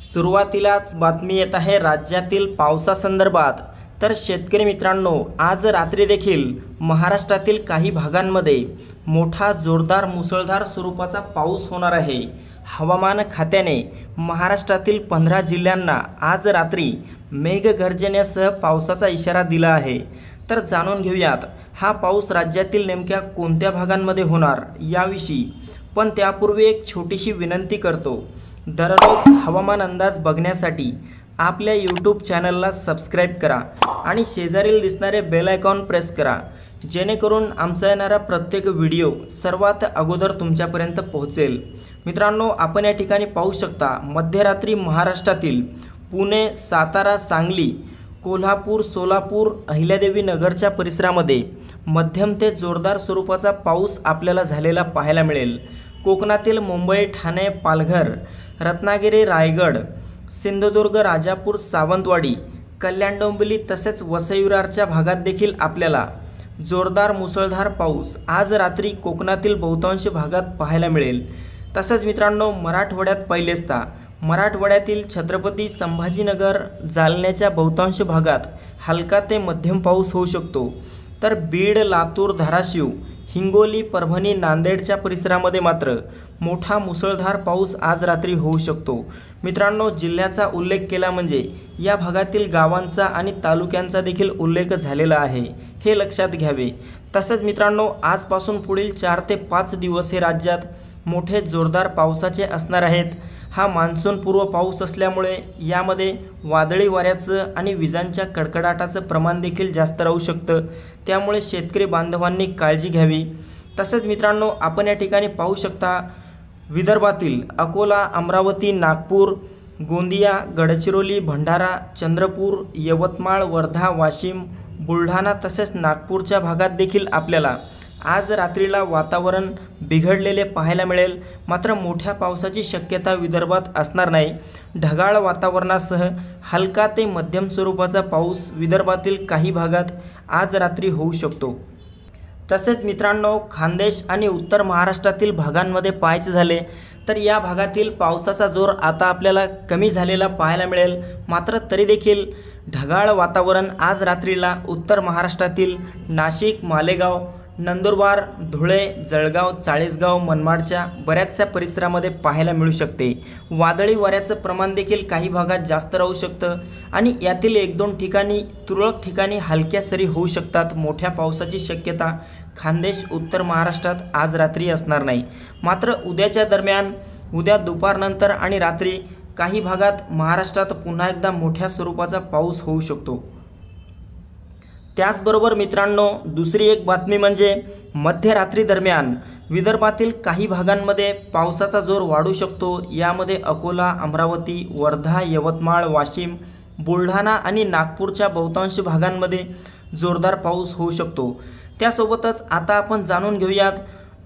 सुरुवातीलाच बातमी येत आहे राज्यातील पावसासंदर्भात। तर शेतकरी मित्रांनो, आज रात्री देखील महाराष्ट्रातील काही भागांमध्ये मोठा जोरदार मुसळधार स्वरूपाचा पाऊस होणार आहे। हवामान खात्याने महाराष्ट्रातील 15 जिल्ह्यांना आज रात्री मेघगर्जनेसह पावसाचा इशारा दिला आहे। तर जाणून घेऊयात हा पाऊस राज्यातील नेमक्या कोणत्या भागांमध्ये होणार याविषयी। पण त्यापूर्वी एक छोटीशी विनंती करतो, दररोज हवामान अंदाज बघण्यासाठी आपल्या यूट्यूब चॅनलला सबस्क्राइब करा आणि शेजारील दिसणारे बेल आयकॉन प्रेस करा, जेणेकरून आमचा येणारा प्रत्येक व्हिडिओ सर्वात अगोदर तुमच्यापर्यंत पोहोचेल। मित्रांनो, आपण या ठिकाणी पाहू शकता मध्यरात्री महाराष्ट्रातील पुणे, सातारा, सांगली, कोल्हापूर, सोलापूर, अहिल्यादेवी नगरच्या परिसरामध्ये मध्यम ते जोरदार स्वरूपाचा पाऊस आपल्याला झालेला पाहायला मिळेल। कोकणातील मुंबई, ठाणे, पालघर, रत्नागिरी, रायगड, सिंधुदुर्ग, राजापूर, सावंतवाडी, कल्याण, डोंबिवली तसेच वसई विरारच्या भागात देखील आपल्याला जोरदार मुसळधार पाऊस आज रात्री कोकणातील बहुतांश भागात पाहायला मिळेल। तसेच मित्रांनो, मराठवाड्यात पहिलेचदा मराठवाड्यातील छत्रपती संभाजीनगर, जालन्याच्या बहुतांश भागात हलका ते मध्यम पाऊस होऊ शकतो। तर बीड, लातूर, धाराशिव, हिंगोली, परभणी, नांदेडच्या परिसरामध्ये मात्र मोठा मुसळधार पाऊस आज रात्री होऊ शकतो। मित्रांनो, जिल्ह्याचा उल्लेख केला म्हणजे या भागातील गावांचा आणि तालुक्यांचा देखील उल्लेख झालेला आहे, हे लक्षात घ्यावे। तसेच मित्रांनो, आजपासून पुढील 4 ते 5 दिवस हे राज्यात मोठे जोरदार पावसाचे असणार आहेत। हा मान्सून पूर्व पाऊस असल्यामुळे यामध्ये वादळी वाऱ्याचं आणि विजांच्या कडकडाटाचं प्रमाण देखील जास्त राहू शकतं, त्यामुळे शेतकरी बांधवांनी काळजी घ्यावी। तसेच मित्रांनो, आपण या ठिकाणी पाहू शकता विदर्भातील अकोला, अमरावती, नागपूर, गोंदिया, गडचिरोली, भंडारा, चंद्रपूर, यवतमाळ, वर्धा, वाशिम, बुलढाणा तसेच नागपूरच्या भागात देखील आपल्याला आज रात्रीला वातावरण बिघडलेले पाहायला मिळेल। मात्र मोठ्या पावसाची शक्यता विदर्भात असणार नाही। ढगाळ वातावरणासह हलका ते मध्यम स्वरूपाचा पाऊस विदर्भातील काही भागात आज रात्री होऊ शकतो। तसेच मित्रांनो, खानदेश आणि उत्तर महाराष्ट्रातील भागांमध्ये पाहायचे झाले तर या भागातील पावसाचा जोर आता आपल्याला कमी झालेला पाहायला मिळेल। मात्र तरी देखील ढगाळ वातावरण आज रात्रीला उत्तर महाराष्ट्रातील नाशिक, मालेगाव, नंदुरबार, धुळे, जळगाव, चाळीसगाव, मनमाडच्या बऱ्याचशा परिसरामध्ये पाहायला मिळू शकते। वादळी वाऱ्याचं प्रमाण देखील काही भागात जास्त राहू शकतं आणि यातील 1-2 ठिकाणी तुरळक ठिकाणी हलक्या सरी होऊ शकतात। मोठ्या पावसाची शक्यता खानदेश, उत्तर महाराष्ट्रात आज रात्री असणार नाही। मात्र उद्याच्या दरम्यान, उद्या दुपारनंतर आणि रात्री काही भागात महाराष्ट्रात पुन्हा एकदा मोठ्या स्वरूपाचा पाऊस होऊ शकतो। त्याचबरोबर मित्रांनो, दुसरी एक बातमी म्हणजे मध्यरात्री दरम्यान विदर्भातील काही भागांमध्ये पावसाचा जोर वाढू शकतो। यामध्ये अकोला, अमरावती, वर्धा, यवतमाळ, वाशिम, बुलढाणा आणि नागपूरच्या बहुतांश भागांमध्ये जोरदार पाऊस होऊ शकतो। त्यासोबतच आता आपण जाणून घेऊयात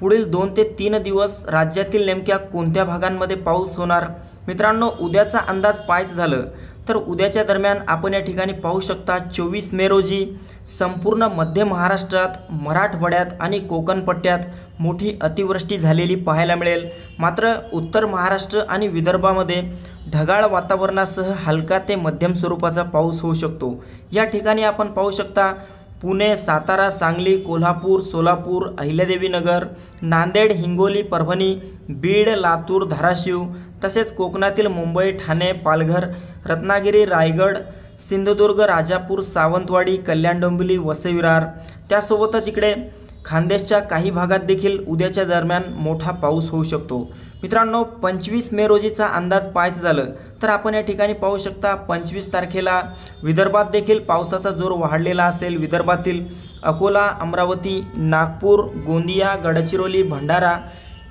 पुढील 2 ते 3 दिवस राज्यातील नेमक्या कोणत्या भागांमध्ये पाऊस होणार। मित्रांनो, उद्याचा अंदाज पाहायचं झालं तर उद्याच्या दरम्यान आपण या ठिकाणी पाहू शकता 24 मे रोजी संपूर्ण मध्य महाराष्ट्रात, मराठवाड्यात आणि कोकण पट्ट्यात मोठी अतिवृष्टी झालेली पाहायला मिळेल। मात्र उत्तर महाराष्ट्र आणि विदर्भामध्ये ढगाळ वातावरणासह हलका ते मध्यम स्वरूपाचा पाऊस होऊ शकतो। या ठिकाणी आपण पाहू शकता पुणे, सातारा, सांगली, कोल्हापूर, सोलापूर, अहिल्यादेवी नगर, नांदेड, हिंगोली, परभणी, बीड, लातूर, धाराशिव तसेच कोकणातील मुंबई, ठाणे, पालघर, रत्नागिरी, रायगड, सिंधुदुर्ग, राजापूर, सावंतवाडी, कल्याण, डोंबिवली, वसई विरार, त्यासोबतच इकडे खानदेशच्या काही भागात देखील उद्याच्या दरम्यान मोठा पाऊस होऊ शकतो। मित्रांनो, 25 मे रोजीचा अंदाज पाहायचं झालं तर आपण या ठिकाणी पाहू शकता 25 तारखेला विदर्भात देखील पावसाचा जोर वाढलेला असेल। विदर्भातील अकोला, अमरावती, नागपूर, गोंदिया, गडचिरोली, भंडारा,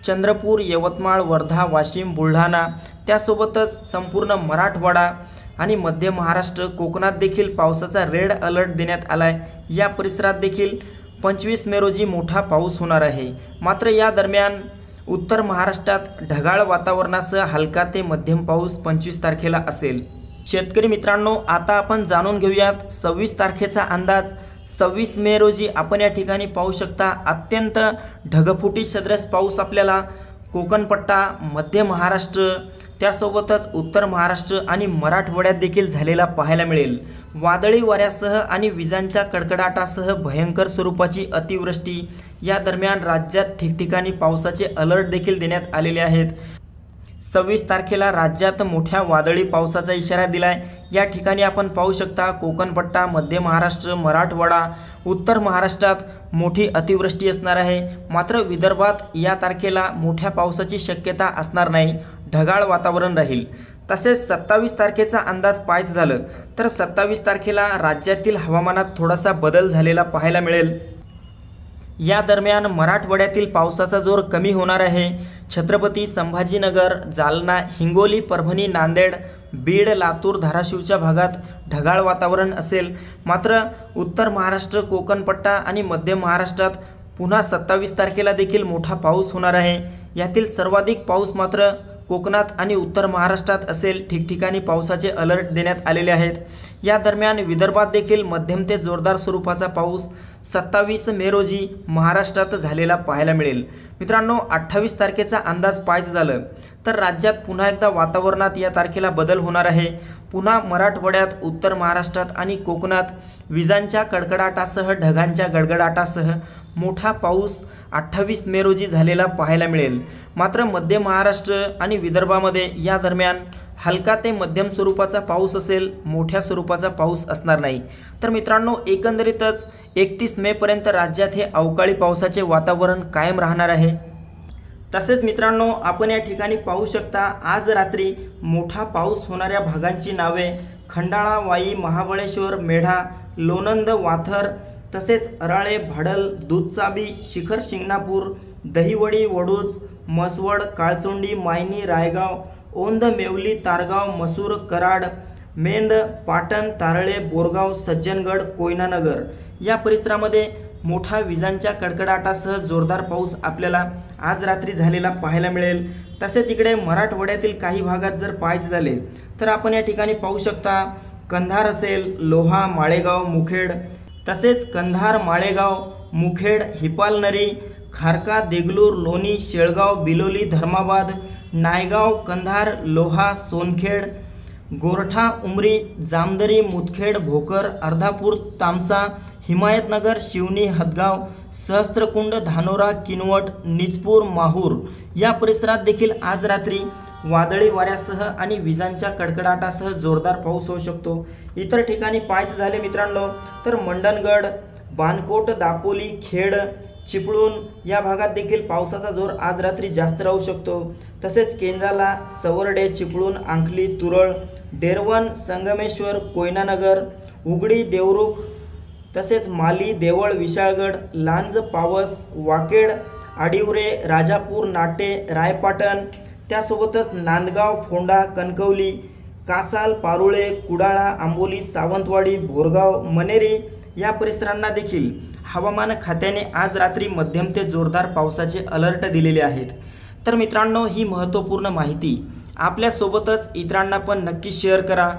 चंद्रपूर, यवतमाळ, वर्धा, वाशिम, बुलढाणा, त्यासोबतच संपूर्ण मराठवाडा आणि मध्य महाराष्ट्र, कोकणात देखील पावसाचा रेड अलर्ट देण्यात आला आहे। या परिसरात देखील 25 मे रोजी मोठा पाऊस होणार आहे। मात्र या दरम्यान उत्तर महाराष्ट्रात ढगाळ वातावरणासह हलका ते मध्यम पाऊस 25 तारखेला असेल। शेतकरी मित्रांनो, आता आपण जाणून घेऊयात 26 तारखेचा अंदाज। 26 मे रोजी आपण या ठिकाणी पाहू शकता अत्यंत ढगफुटी सदृश पाऊस आपल्याला कोकण पट्टा, मध्य महाराष्ट्र, त्यासोबतच उत्तर महाराष्ट्र आणि मराठवाड्यात देखील झालेला पाहायला मिळेल। वादळी वाऱ्यासह आणि विजांच्या कडकडाटासह भयंकर स्वरूपाची अतिवृष्टी या दरम्यान राज्यात ठिकठिकाणी पावसाचे अलर्ट देखील देण्यात आलेले आहेत। 26 तारखेला राज्यात मोठ्या वादळी पावसाचा इशारा दिलाय। या ठिकाणी आपण पाहू शकता कोकण पट्टा, मध्य महाराष्ट्र, मराठवाडा, उत्तर महाराष्ट्रात मोठी अतिवृष्टी असणार आहे। मात्र विदर्भात या तारखेला मोठ्या पावसाची शक्यता असणार नाही, ढगाळ वातावरण राहील। तसेच 27 तारखेचा अंदाज पाहायचा झालं तर 27 तारखेला राज्यातील हवामानात थोडासा बदल झालेला पाहायला मिळेल। या दरम्यान मराठवाड्यातील पावसाचा जोर कमी होणार आहे। छत्रपती संभाजीनगर, जालना, हिंगोली, परभणी, नांदेड, बीड, लातूर, धाराशिवच्या भागात ढगाळ वातावरण असेल। मात्र उत्तर महाराष्ट्र, कोकण पट्टा आणि मध्य महाराष्ट्रात पुन्हा 27 तारखेला देखील मोठा पाऊस होणार आहे। यातील सर्वाधिक पाऊस मात्र कोकणात आणि उत्तर महाराष्ट्रात असेल। ठिकठिकाणी पावसाचे अलर्ट देण्यात आलेले आहेत। या दरम्यान विदर्भात देखील मध्यम ते जोरदार स्वरूपाचा पाऊस 27 मे रोजी महाराष्ट्रात झालेला पाहायला मिळेल। मित्रांनो, 28 तारखेचा अंदाज पाहायचा झालं तर राज्यात पुन्हा एकदा वातावरणात या तारखेला बदल होणार आहे। पुन्हा मराठवाड्यात, उत्तर महाराष्ट्रात आणि कोकणात विजांच्या कडकडाटासह ढगांच्या गडगडाटासह मोठा पाऊस 28 मे रोजी झालेला पाहायला मिळेल। मात्र मध्य महाराष्ट्र आणि विदर्भामध्ये या दरम्यान हलका ते मध्यम स्वरूपाचा पाऊस असेल, मोठ्या स्वरूपाचा पाऊस असणार नाही। तर मित्रांनो, एकंदरीतच 31 मे पर्यंत राज्यात हे अवकाळी पावसाचे वातावरण कायम राहणार आहे। तसेच मित्रांनो, आपण या ठिकाणी पाहू शकता आज रात्री मोठा पाऊस होणाऱ्या भागांची नावे खंडाळा, वाई, महाबळेश्वर, मेढा, लोणंद, वाथर, तसेच अराळे, भाडल, दूधचाबी, शिखर शिंगणापूर, दहिवडी, वडूज, म्हसवड, काळचोंडी, मायनी, रायगाव, औंध, मेवली, तारगाव, मसूर, कराड, मेंद, पाटण, तारळे, बोरगाव, सज्जनगड, कोयनानगर या परिसरामध्ये मोठा विजांच्या कडकडाटासह जोरदार पाऊस आपल्याला आज रात्री झालेला पाहायला मिळेल। तसेच इकडे मराठवाड्यातील काही भागात जर पाहायचे झाले तर आपण या ठिकाणी पाहू शकता कंधार असेल, लोहा, माळेगाव, मुखेड, तसेच कंधार, माळेगाव, मुखेड, हिपालनरी, खारका, देगलूर, लोणी, शेळगाव, बिलोली, धर्माबाद, नायगाव, कंधार, लोहा, सोनखेड, गोरठा, उमरी, जामदरी, मुदखेड, भोकर, अर्धापूर, तामसा, हिमायतनगर, शिवनी, हदगाव, सहस्त्रकुंड, धानोरा, किनवट, निजपूर, माहूर या परिसरात देखील आज रात्री वादळी वाऱ्यासह आणि विजांच्या कडकडाटासह जोरदार पाऊस होऊ शकतो। इतर ठिकाणी पाहायचे झाले मित्रांनो तर मंडणगड, बानकोट, दापोली, खेड, चिपळूण या भागात देखील पावसाचा जोर आज रात्री जास्त राहू शकतो। तसेच केंजाला, सवर्डे, चिपळूण, आंखली, तुरळ, डेरवन, संगमेश्वर, कोयनानगर, उगडी, देवरुख, तसेच माली, देवळ, विशाळगड, लांज, पावस, वाकेड, आडिवरे, राजापूर, नाटे, रायपाटण, त्यासोबतच नांदगाव, फोंडा, कणकवली, कासाल, पारुळे, कुडाळा, आंबोली, सावंतवाडी, भोरगाव, मनेरी या परिसरांना देखील हवामान खात्याने आज रात्री मध्यम ते जोरदार पावसाचे अलर्ट दिलेले आहेत। तर मित्रांनो, ही महत्त्वपूर्ण माहिती आपल्यासोबतच इतरांना पण नक्की शेअर करा।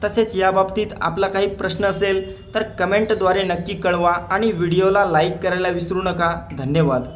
तसेच याबाबतीत आपला काही प्रश्न असेल तर कमेंटद्वारे नक्की कळवा आणि व्हिडिओला लाईक करायला विसरू नका। धन्यवाद।